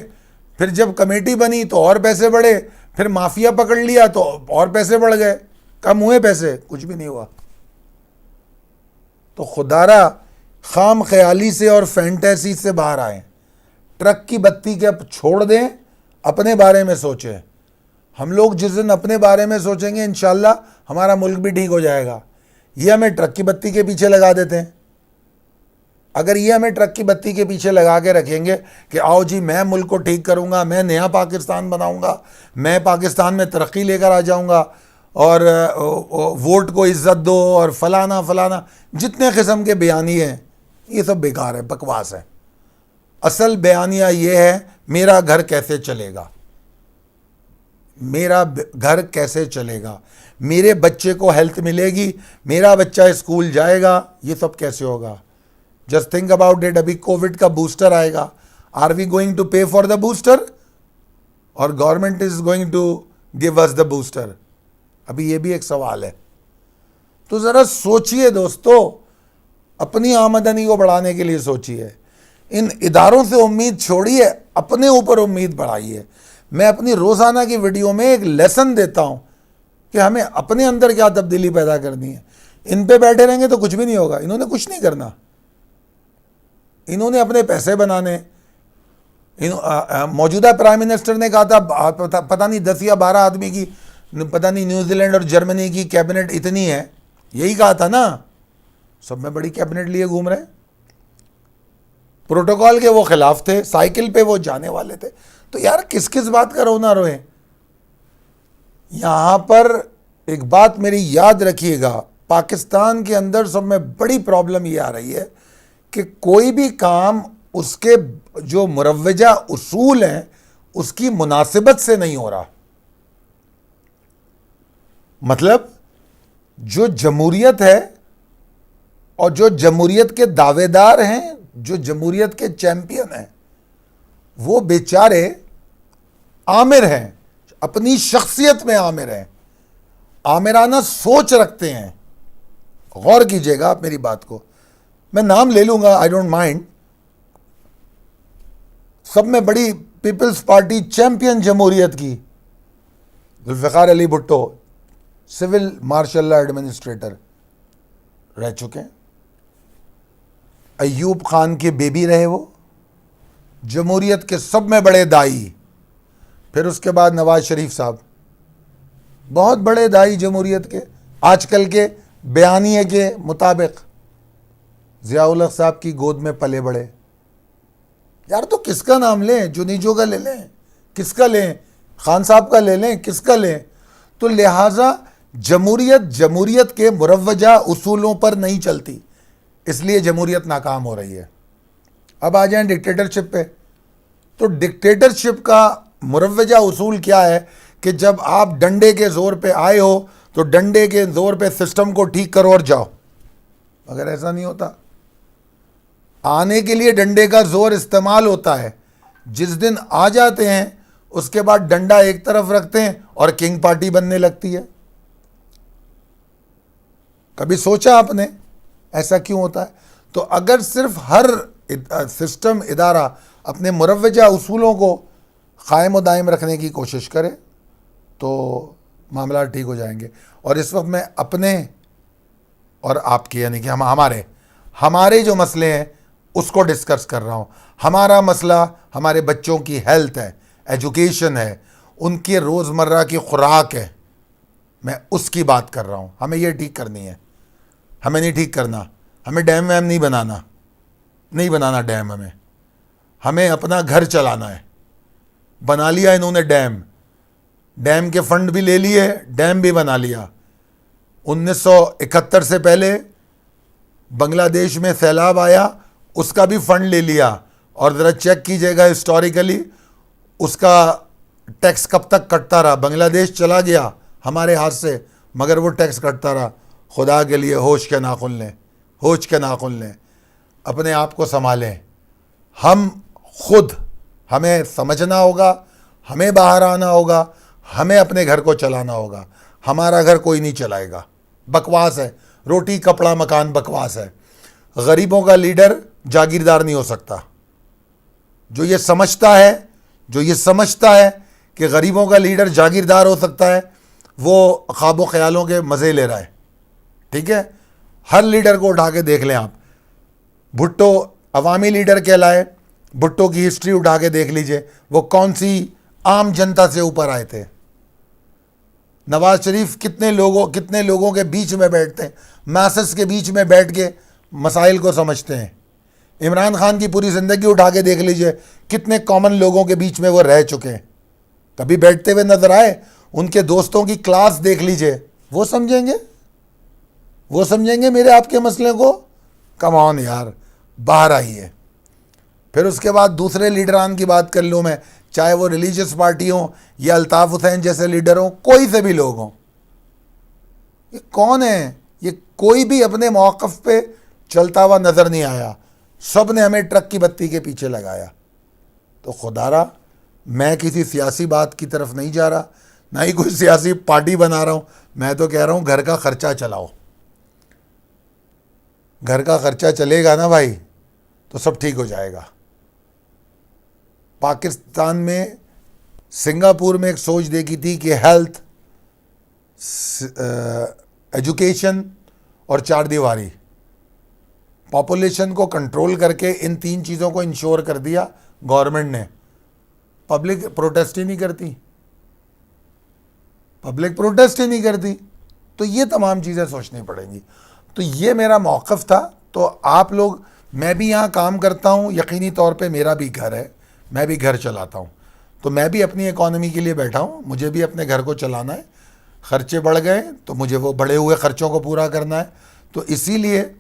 फिर जब कमेटी बनी तो और पैसे बढ़े, फिर माफिया पकड़ लिया तो और पैसे बढ़ गए। कम हुए पैसे? कुछ भी नहीं हुआ। तो खुदारा खाम ख्याली से और फैंटेसी से बाहर आए, ट्रक की बत्ती के छोड़ दें, अपने बारे में सोचें। हम लोग जिस दिन अपने बारे में सोचेंगे इंशाल्लाह हमारा मुल्क भी ठीक हो जाएगा। ये हमें ट्रक की बत्ती के पीछे लगा देते हैं। अगर ये हमें ट्रक की बत्ती के पीछे लगा के रखेंगे कि आओ जी मैं मुल्क को ठीक करूंगा, मैं नया पाकिस्तान बनाऊंगा, मैं पाकिस्तान में तरक्की लेकर आ जाऊंगा, और वोट को इज्जत दो, और फलाना फलाना, जितने किस्म के बयानी हैं, ये सब बेकार है, बकवास है। असल बयानिया ये है, मेरा घर कैसे चलेगा, मेरा घर कैसे चलेगा, मेरे बच्चे को हेल्थ मिलेगी, मेरा बच्चा स्कूल जाएगा, ये सब कैसे होगा? Just think about it. अभी कोविड का बूस्टर आएगा, are we going to pay for the booster और government is going to give us the booster? अभी ये भी एक सवाल है। तो ज़रा सोचिए दोस्तों, अपनी आमदनी को बढ़ाने के लिए सोचिए। इन इदारों से उम्मीद छोड़िए, अपने ऊपर उम्मीद बढ़ाइए। मैं अपनी रोज़ाना की वीडियो में एक लेसन देता हूँ कि हमें अपने अंदर क्या तब्दीली पैदा करनी है। इन पे बैठे रहेंगे तो कुछ भी नहीं होगा। इन्होंने कुछ नहीं करना, इन्होंने अपने पैसे बनाने। मौजूदा प्राइम मिनिस्टर ने कहा था, पता नहीं 10 या 12 आदमी की, पता नहीं न्यूजीलैंड और जर्मनी की कैबिनेट इतनी है, यही कहा था ना। सब में बड़ी कैबिनेट लिए घूम रहे। प्रोटोकॉल के वो खिलाफ थे, साइकिल पे वो जाने वाले थे। तो यार किस किस बात का रोना रोए। यहां पर एक बात मेरी याद रखिएगा, पाकिस्तान के अंदर सब में बड़ी प्रॉब्लम ये आ रही है कि कोई भी काम उसके जो मुरव्वजा उसूल हैं उसकी मुनासिबत से नहीं हो रहा। मतलब जो जमहूरियत है और जो जमहूरियत के दावेदार हैं, जो जमहूरियत के चैंपियन हैं, वो बेचारे आमिर हैं, अपनी शख्सियत में आमिर हैं, आमिराना सोच रखते हैं। गौर कीजिएगा आप मेरी बात को, मैं नाम ले लूंगा, आई डोंट माइंड। सब में बड़ी पीपल्स पार्टी चैंपियन जमहूरियत की Zulfikar Ali Bhutto civil martial administrator रह चुके हैं। अय्यूब खान के बेबी रहे वो, जमहूरियत के सब में बड़े दाई। फिर उसके बाद नवाज शरीफ साहब, बहुत बड़े दाई जमहूरियत के। आजकल के बयानिए के मुताबिक ज़ियाउल हक साहब की गोद में पले बड़े। यार तो किसका नाम लें? जुनीजो का ले लें, किसका लें? खान साहब का ले लें, किसका लें? तो लिहाजा जमहूरियत के मुरव्वजा उसूलों पर नहीं चलती, इसलिए जमहूरियत नाकाम हो रही है। अब आ जाएं डिक्टेटरशिप पे। तो डिक्टेटरशिप का मुरव्वजा उसूल क्या है कि जब आप डंडे के ज़ोर पे आए हो तो डंडे के ज़ोर पे सिस्टम को ठीक करो और जाओ। अगर ऐसा नहीं होता, आने के लिए डंडे का ज़ोर इस्तेमाल होता है, जिस दिन आ जाते हैं उसके बाद डंडा एक तरफ रखते हैं और किंग पार्टी बनने लगती है। कभी सोचा आपने ऐसा क्यों होता है? तो अगर सिर्फ हर सिस्टम इदारा अपने मुरव्वजा उसूलों को कायम व दायम रखने की कोशिश करे तो मामला ठीक हो जाएंगे। और इस वक्त मैं अपने और आपके यानी कि हमारे जो मसले हैं उसको डिस्कस कर रहा हूँ। हमारा मसला हमारे बच्चों की हेल्थ है, एजुकेशन है, उनके रोज़मर्रा की खुराक है, मैं उसकी बात कर रहा हूँ। हमें ये ठीक करनी है, हमें नहीं ठीक करना। हमें डैम वैम नहीं बनाना डैम। हमें अपना घर चलाना है। बना लिया इन्होंने डैम के फंड भी ले लिए, डैम भी बना लिया। 1971 से पहले बांग्लादेश में सैलाब आया, उसका भी फंड ले लिया। और ज़रा चेक कीजिएगा हिस्टोरिकली उसका टैक्स कब तक कटता रहा। बांग्लादेश चला गया हमारे हाथ से, मगर वो टैक्स कटता रहा। खुदा के लिए होश के नाखुन लें, अपने आप को संभालें। हमें समझना होगा, हमें बाहर आना होगा, हमें अपने घर को चलाना होगा। हमारा घर कोई नहीं चलाएगा, बकवास है। रोटी कपड़ा मकान बकवास है। गरीबों का लीडर जागीरदार नहीं हो सकता। जो ये समझता है कि गरीबों का लीडर जागीरदार हो सकता है, वो ख्वाबों ख्यालों के मज़े ले रहा है। ठीक है, हर लीडर को उठा के देख लें आप। भुट्टो अवामी लीडर कहलाए, भुट्टो की हिस्ट्री उठा के देख लीजिए, वो कौन सी आम जनता से ऊपर आए थे। नवाज शरीफ कितने लोगों के बीच में बैठते हैं, मैसेस के बीच में बैठ के मसाइल को समझते हैं। इमरान खान की पूरी ज़िंदगी उठा के देख लीजिए, कितने कॉमन लोगों के बीच में वो रह चुके हैं। कभी बैठते हुए नजर आए? उनके दोस्तों की क्लास देख लीजिए, वो समझेंगे मेरे आपके मसले को। कम ऑन यार, बाहर आइए। फिर उसके बाद दूसरे लीडरान की बात कर लूँ मैं, चाहे वो रिलीजियस पार्टी हो या अल्ताफ़ हुसैन जैसे लीडर हो, कोई से भी लोग हों। ये कौन है? ये कोई भी अपने मौक़िफ़ पे चलता हुआ नज़र नहीं आया। सब ने हमें ट्रक की बत्ती के पीछे लगाया। तो खुदारा, मैं किसी सियासी बात की तरफ नहीं जा रहा, ना ही कोई सियासी पार्टी बना रहा हूँ। मैं तो कह रहा हूँ घर का खर्चा चलाओ। घर का खर्चा चलेगा ना भाई तो सब ठीक हो जाएगा। पाकिस्तान में, सिंगापुर में एक सोच देखी थी कि हेल्थ, एजुकेशन और चार दीवारी, पॉपुलेशन को कंट्रोल करके इन तीन चीज़ों को इंश्योर कर दिया गवर्नमेंट ने। पब्लिक प्रोटेस्ट ही नहीं करती। तो ये तमाम चीज़ें सोचनी पड़ेंगी। तो ये मेरा मौक़िफ़ था। तो आप लोग, मैं भी यहाँ काम करता हूँ, यकीनी तौर पे मेरा भी घर है, मैं भी घर चलाता हूँ। तो मैं भी अपनी इकॉनमी के लिए बैठा हूँ, मुझे भी अपने घर को चलाना है। ख़र्चे बढ़ गए तो मुझे वो बढ़े हुए ख़र्चों को पूरा करना है। तो इसीलिए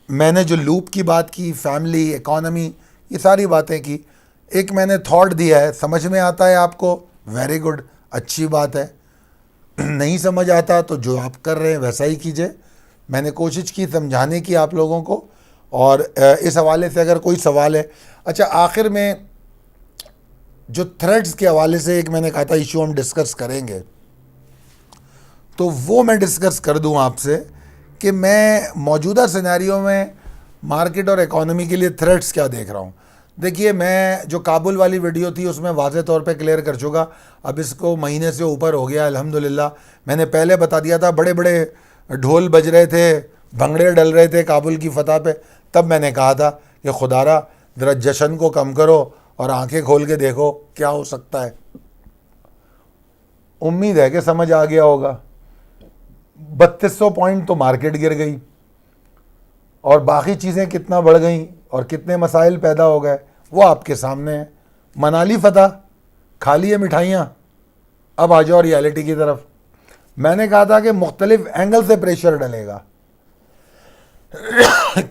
मैंने जो लूप की बात की, फैमिली, इकॉनमी, ये सारी बातें की। एक मैंने थॉट दिया है, समझ में आता है आपको, वेरी गुड, अच्छी बात है। नहीं समझ आता तो जो आप कर रहे हैं वैसा ही कीजिए। मैंने कोशिश की समझाने की आप लोगों को। और इस हवाले से अगर कोई सवाल है। अच्छा, आखिर में जो थ्रेड्स के हवाले से एक मैंने कहा था इशू हम डिस्कस करेंगे, तो वो मैं डिस्कस कर दूं आपसे कि मैं मौजूदा सिनेरियो में मार्केट और इकॉनमी के लिए थ्रेड्स क्या देख रहा हूं। देखिए, मैं जो काबुल वाली वीडियो थी उसमें वाज़े तौर पे क्लियर कर चुका। अब इसको महीने से ऊपर हो गया अल्हम्दुलिल्लाह। मैंने पहले बता दिया था, बड़े बड़े ढोल बज रहे थे, भंगड़े डल रहे थे काबुल की फतह पे, तब मैंने कहा था कि खुदारा ज़रा जश्न को कम करो और आंखें खोल के देखो क्या हो सकता है। उम्मीद है कि समझ आ गया होगा। 3200 पॉइंट तो मार्केट गिर गई और बाकी चीज़ें कितना बढ़ गई और कितने मसाइल पैदा हो गए वो आपके सामने है। मनाली फतह, खा लिए मिठाइयाँ, अब आ जाओ रियलिटी की तरफ। मैंने कहा था कि मुख्तलिफ एंगल से प्रेशर डलेगा।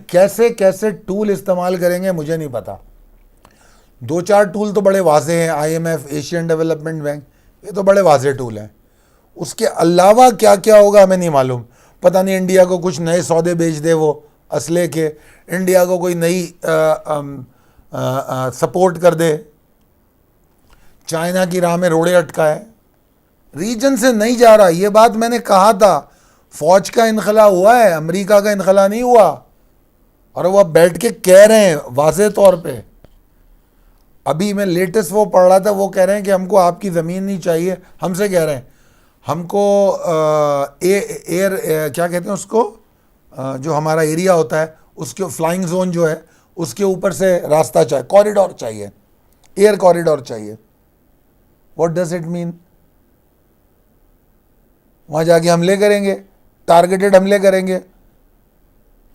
कैसे कैसे टूल इस्तेमाल करेंगे मुझे नहीं पता। 2-4 टूल तो बड़े वाजे हैं, IMF, एशियन डेवलपमेंट बैंक, ये तो बड़े वाजे टूल हैं। उसके अलावा क्या क्या होगा हमें नहीं मालूम। पता नहीं इंडिया को कुछ नए सौदे बेच दे वो असले के, इंडिया को कोई नई सपोर्ट कर दे, चाइना की राह में रोड़े अटकाए, रीजन से नहीं जा रहा। ये बात मैंने कहा था, फौज का इनखला हुआ है, अमेरिका का इनखला नहीं हुआ। और वो अब बैठ के कह रहे हैं वाज़े तौर पे। अभी मैं लेटेस्ट वो पढ़ रहा था, वो कह रहे हैं कि हमको आपकी ज़मीन नहीं चाहिए, हमसे कह रहे हैं हमको एयर क्या कहते हैं उसको, जो हमारा एरिया होता है उसके फ्लाइंग जोन जो है उसके ऊपर से रास्ता चाहिए, कॉरिडोर चाहिए, एयर कॉरिडोर चाहिए। What does it mean? वहाँ जाके हमले करेंगे, टारगेटेड हमले करेंगे,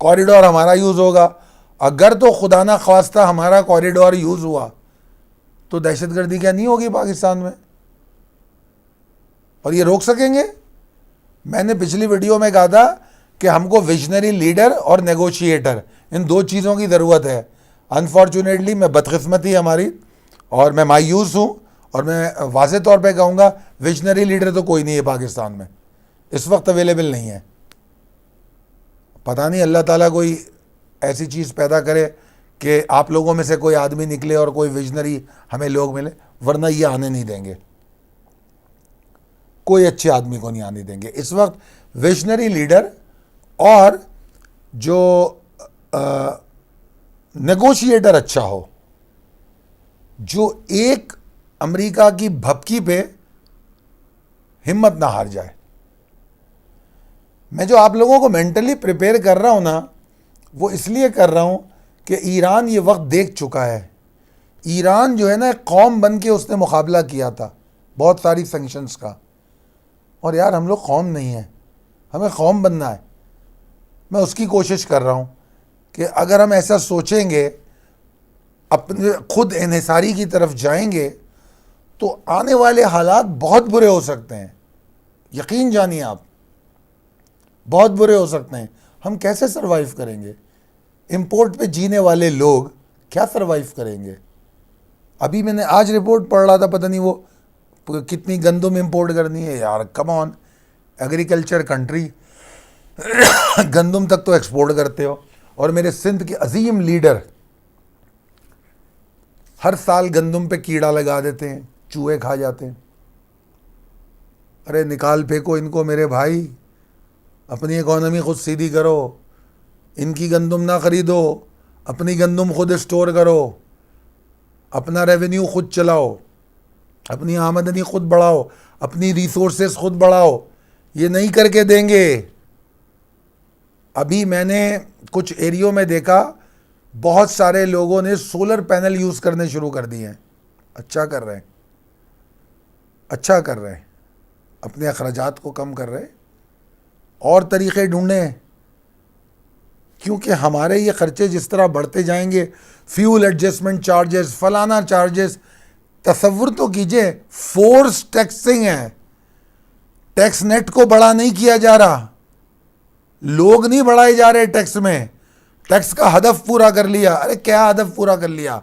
कॉरिडोर हमारा यूज़ होगा। अगर तो खुदा ना ख्वास्ता हमारा कॉरिडोर यूज़ हुआ तो दहशतगर्दी क्या नहीं होगी पाकिस्तान में? और ये रोक सकेंगे? मैंने पिछली वीडियो में कहा था कि हमको विजनरी लीडर और नेगोशिएटर, इन दो चीज़ों की ज़रूरत है। अनफॉर्चुनेटली मैं बदकिस्मती हमारी और मैं मायूस हूँ और मैं वाज़े तौर पे कहूँगा विजनरी लीडर तो कोई नहीं है पाकिस्तान में, इस वक्त अवेलेबल नहीं है। पता नहीं अल्लाह ताला कोई ऐसी चीज़ पैदा करे कि आप लोगों में से कोई आदमी निकले और कोई विजनरी हमें लोग मिले, वरना ये आने नहीं देंगे, कोई अच्छे आदमी को नहीं आने देंगे। इस वक्त विजनरी लीडर और जो नेगोशिएटर अच्छा हो, जो एक अमेरिका की भपकी पे हिम्मत ना हार जाए। मैं जो आप लोगों को मेंटली प्रिपेयर कर रहा हूँ ना, वो इसलिए कर रहा हूँ कि ईरान ये वक्त देख चुका है। ईरान जो है ना, कौम बन के उसने मुकाबला किया था बहुत सारी सैंक्शंस का, और यार हम लोग कौम नहीं है, हमें कौम बनना है। मैं उसकी कोशिश कर रहा हूँ कि अगर हम ऐसा सोचेंगे, अपने खुद इन्हिसारी की तरफ जाएंगे, तो आने वाले हालात बहुत बुरे हो सकते हैं। यकीन जानिए आप, बहुत बुरे हो सकते हैं। हम कैसे सरवाइव करेंगे? इंपोर्ट पे जीने वाले लोग क्या सरवाइव करेंगे? अभी मैंने आज रिपोर्ट पढ़ रहा था, पता नहीं वो कितनी गंदुम इंपोर्ट करनी है यार। कम ऑन, एग्रीकल्चर कंट्री, गंदुम तक तो एक्सपोर्ट करते हो। और मेरे सिंध के अजीम लीडर हर साल गंदुम पे कीड़ा लगा देते हैं, चूहे खा जाते हैं। अरे निकाल फेंको इनको मेरे भाई, अपनी इकोनॉमी खुद सीधी करो, इनकी गंदुम ना खरीदो, अपनी गंदुम खुद स्टोर करो, अपना रेवेन्यू खुद चलाओ, अपनी आमदनी खुद बढ़ाओ, अपनी रिसोर्सेस खुद बढ़ाओ। ये नहीं करके देंगे। अभी मैंने कुछ एरियो में देखा, बहुत सारे लोगों ने सोलर पैनल यूज़ करने शुरू कर दिए हैं। अच्छा कर रहे हैं, अच्छा कर रहे हैं, अपने अखराजात को कम कर रहे हैं, और तरीक़े ढूंढें। क्योंकि हमारे ये ख़र्चे जिस तरह बढ़ते जाएंगे, फ्यूल एडजस्टमेंट चार्जेस, फलाना चार्जेस, तसव्वुर तो कीजिए, फोर्स टैक्सिंग है। टैक्स नेट को बड़ा नहीं किया जा रहा, लोग नहीं बढ़ाए जा रहे टैक्स में। टैक्स का हदफ पूरा कर लिया। अरे क्या हदफ पूरा कर लिया?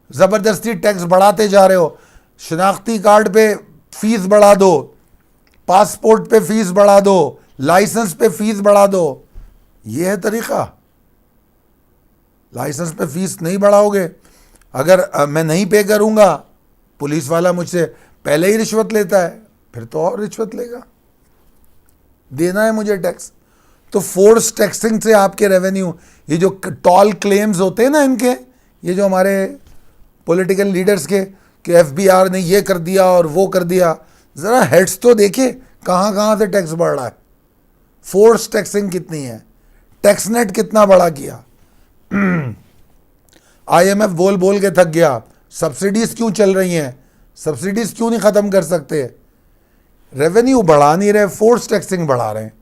ज़बरदस्ती टैक्स बढ़ाते जा रहे हो। शनाख्ती कार्ड पे फीस बढ़ा दो, पासपोर्ट पे फीस बढ़ा दो, लाइसेंस पे फीस बढ़ा दो। ये है तरीक़ा? लाइसेंस पे फीस नहीं बढ़ाओगे, अगर मैं नहीं पे करूँगा, पुलिस वाला मुझसे पहले ही रिश्वत लेता है, फिर तो और रिश्वत लेगा। देना है मुझे टैक्स। तो फोर्स टैक्सिंग से आपके रेवेन्यू, ये जो टॉल क्लेम्स होते हैं ना इनके, ये जो हमारे पॉलिटिकल लीडर्स के कि FBR ने ये कर दिया और वो कर दिया, ज़रा हेड्स तो देखिए कहाँ कहाँ से टैक्स बढ़ रहा है। फोर्स टैक्सिंग कितनी है? टैक्स नेट कितना बड़ा किया, आईएमएफ बोल बोल के थक गया, सब्सिडीज क्यों चल रही हैं, सब्सिडीज क्यों नहीं ख़त्म कर सकते, रेवेन्यू बढ़ा नहीं रहे, फोर्स टैक्सिंग बढ़ा रहे हैं,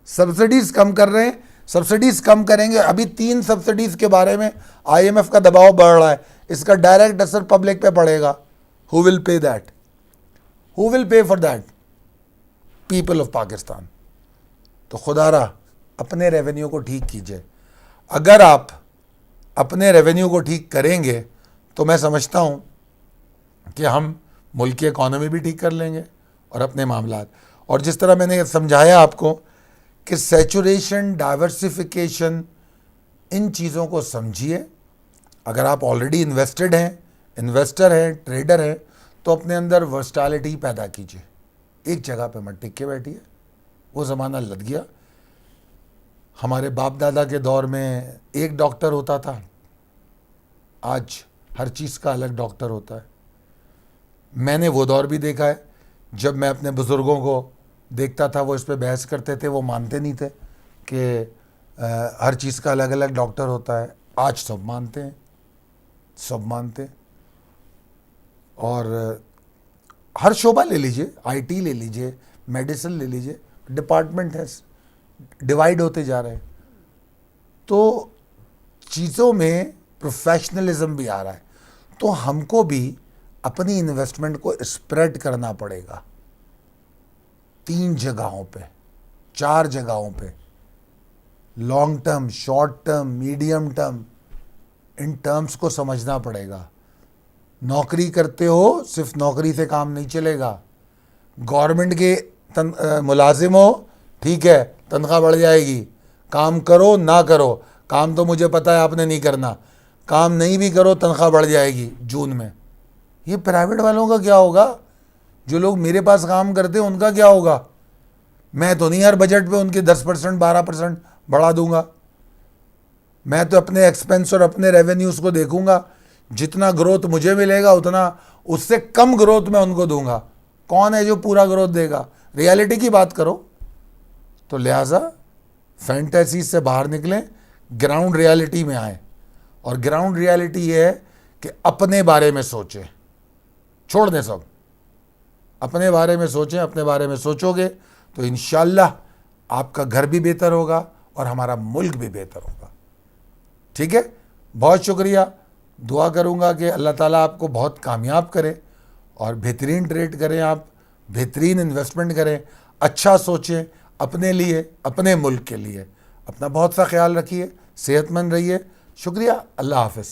सब्सिडीज कम कर रहे हैं, सब्सिडीज कम करेंगे। अभी 3 सब्सिडीज के बारे में आईएमएफ का दबाव बढ़ रहा है, इसका डायरेक्ट असर पब्लिक पे पड़ेगा। Who will pay that, who will pay for that? People of Pakistan. तो खुदारा अपने रेवेन्यू को ठीक कीजिए। अगर आप अपने रेवेन्यू को ठीक करेंगे तो मैं समझता हूँ कि हम मुल्क की इकॉनमी भी ठीक कर लेंगे और अपने मामलात। और जिस तरह मैंने समझाया आपको कि सैचुरेशन, डाइवर्सिफिकेशन, इन चीज़ों को समझिए। अगर आप ऑलरेडी इन्वेस्टेड हैं, इन्वेस्टर हैं, ट्रेडर हैं, तो अपने अंदर वर्सटैलिटी पैदा कीजिए। एक जगह पे मत टिक के बैठिए, वो ज़माना लग गया। हमारे बाप दादा के दौर में एक डॉक्टर होता था, आज हर चीज़ का अलग डॉक्टर होता है। मैंने वो दौर भी देखा है जब मैं अपने बुज़ुर्गों को देखता था, वो इस पे बहस करते थे, वो मानते नहीं थे कि हर चीज़ का अलग अलग डॉक्टर होता है। आज सब मानते हैं, सब मानते हैं। और हर शोबा ले लीजिए, आईटी ले लीजिए, मेडिसिन ले लीजिए, डिपार्टमेंट है, डिवाइड होते जा रहे हैं। तो चीज़ों में प्रोफेशनलिज्म भी आ रहा है। तो हमको भी अपनी इन्वेस्टमेंट को स्प्रेड करना पड़ेगा 3 जगहों पे, 4 जगहों पे, long term, short term, medium term. In terms को समझना पड़ेगा। नौकरी करते हो, सिर्फ नौकरी से काम नहीं चलेगा। गवर्नमेंट के मुलाजिम हो, ठीक है, तनख्वाह बढ़ जाएगी। काम करो ना करो, काम तो मुझे पता है आपने नहीं करना, काम नहीं भी करो तनख्वाह बढ़ जाएगी जून में। ये प्राइवेट वालों का क्या होगा? जो लोग मेरे पास काम करते हैं उनका क्या होगा? मैं तो नहीं हर बजट पे उनके 10%, 12% बढ़ा दूंगा। मैं तो अपने एक्सपेंस और अपने रेवेन्यूज़ को देखूंगा। जितना ग्रोथ मुझे मिलेगा उतना, उससे कम ग्रोथ मैं उनको दूंगा। कौन है जो पूरा ग्रोथ देगा? रियलिटी की बात करो। तो लिहाजा फैंटेसी से बाहर निकलें, ग्राउंड रियलिटी में आए। और ग्राउंड रियलिटी ये है कि अपने बारे में सोचें, छोड़ दें सब, अपने बारे में सोचें। अपने बारे में सोचोगे तो इंशाल्लाह आपका घर भी बेहतर होगा और हमारा मुल्क भी बेहतर होगा। ठीक है, बहुत शुक्रिया। दुआ करूंगा कि अल्लाह ताला आपको बहुत कामयाब करे और बेहतरीन ट्रेड करें, आप बेहतरीन इन्वेस्टमेंट करें, अच्छा सोचें अपने लिए, अपने मुल्क के लिए। अपना बहुत सा ख्याल रखिए, सेहतमंद रहिए। शुक्रिया, अल्लाह हाफ़िज़।